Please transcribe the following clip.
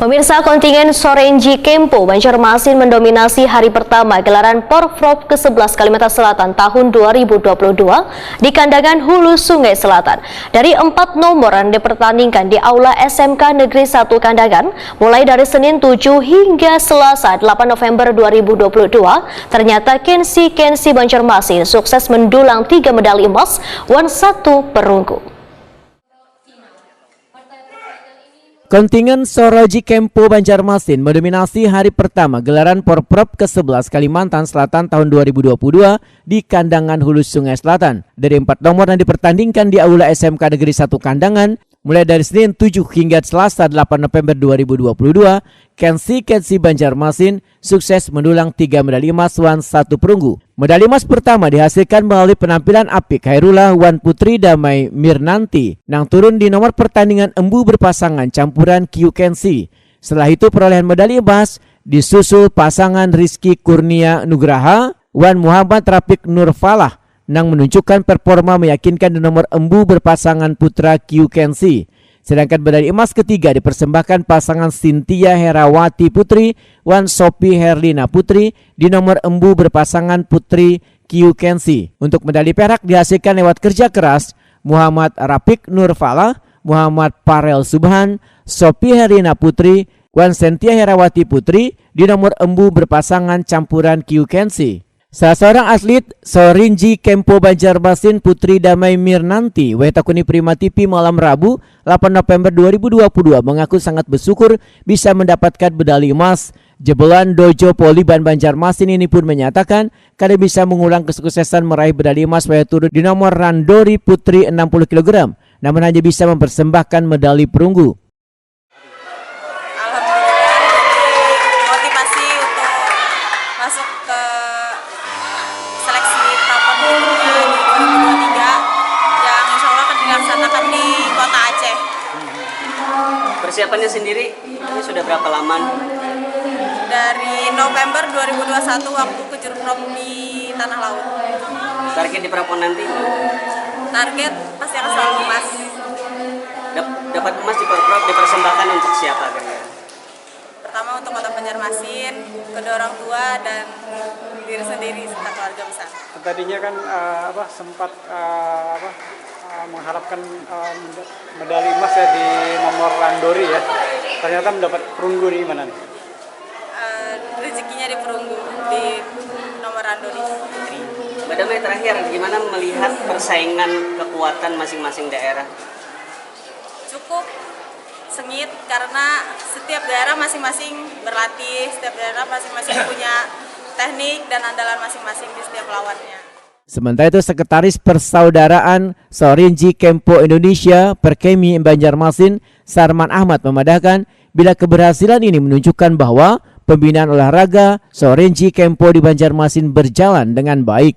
Pemirsa, kontingen Sorenji Kempo Banjarmasin mendominasi hari pertama gelaran Porprov ke-11 Kalimantan Selatan tahun 2022 di kandangan Hulu Sungai Selatan. Dari 4 nomor yang dipertandingkan di Aula SMK Negeri 1 Kandangan, mulai dari Senin 7 hingga Selasa 8 November 2022, ternyata Kensi Banjarmasin sukses mendulang 3 medali emas dan 1 perunggu. Kontingen Sorenji Kempo Banjarmasin mendominasi hari pertama gelaran Porprov ke-11 Kalimantan Selatan tahun 2022 di kandangan Hulu Sungai Selatan. Dari 4 nomor yang dipertandingkan di Aula SMK Negeri 1 Kandangan, mulai dari Senin 7 hingga Selasa 8 November 2022, Kensi Banjarmasin sukses mendulang 3 medali emas dan 1 perunggu. Medali emas pertama dihasilkan melalui penampilan apik Hairullah wan Putri Damai Mirnanti yang turun di nomor pertandingan embu berpasangan campuran Q Kensi. Setelah itu perolehan medali emas disusul pasangan Rizky Kurnia Nugraha wan Muhammad Rafiq Nurfalah yang menunjukkan performa meyakinkan di nomor embu berpasangan putra Q Kensi. Sedangkan medali emas ketiga dipersembahkan pasangan Cynthia Herawati Putri wan Sophie Herlina Putri di nomor embu berpasangan putri Q Kensi. Untuk medali perak dihasilkan lewat kerja keras Muhammad Rafiq Nurfalah, Muhammad Farel Subhan, Sophie Herlina Putri wan Cynthia Herawati Putri di nomor embu berpasangan campuran Q Kensi. Salah seorang atlet Sorenji Kempo Banjarmasin Putri Damai Mirnanti Wetakuni Prima TV malam Rabu 8 November 2022 mengaku sangat bersyukur bisa mendapatkan medali emas. Jebolan Dojo Poliban Banjarmasin ini pun menyatakan kada bisa mengulang kesuksesan meraih medali emas turun di nomor randori putri 60 kg, namun hanya bisa mempersembahkan medali perunggu. Motivasi untuk masuk ke seleksi tahun 2023 yang insya Allah akan dilaksanakan di Kota Aceh. Persiapannya sendiri ini sudah berapa lama? Dari November 2021 waktu ke Jurprov di Tanah Laut. Target di Prapon nanti? Target pasti akan selalu emas. Dapat emas di Porprov dipersembahkan untuk siapa? Pertama untuk Kota Banjarmasin, kedua orang tua dan diri sendiri serta keluarga besar. Tadinya kan sempat mengharapkan medali emas ya di nomor randori ya. Ternyata mendapat perunggu di mana nih? Rezekinya di perunggu di nomor randori. Mbak Damai, terakhir gimana melihat persaingan kekuatan masing-masing daerah? Cukup sengit karena setiap daerah masing-masing berlatih, setiap daerah masing-masing punya teknik dan andalan masing-masing di setiap lawannya. Sementara itu Sekretaris Persaudaraan Sorenji Kempo Indonesia Perkemi Banjarmasin Sarman Ahmad memadahkan bila keberhasilan ini menunjukkan bahwa pembinaan olahraga Sorenji Kempo di Banjarmasin berjalan dengan baik.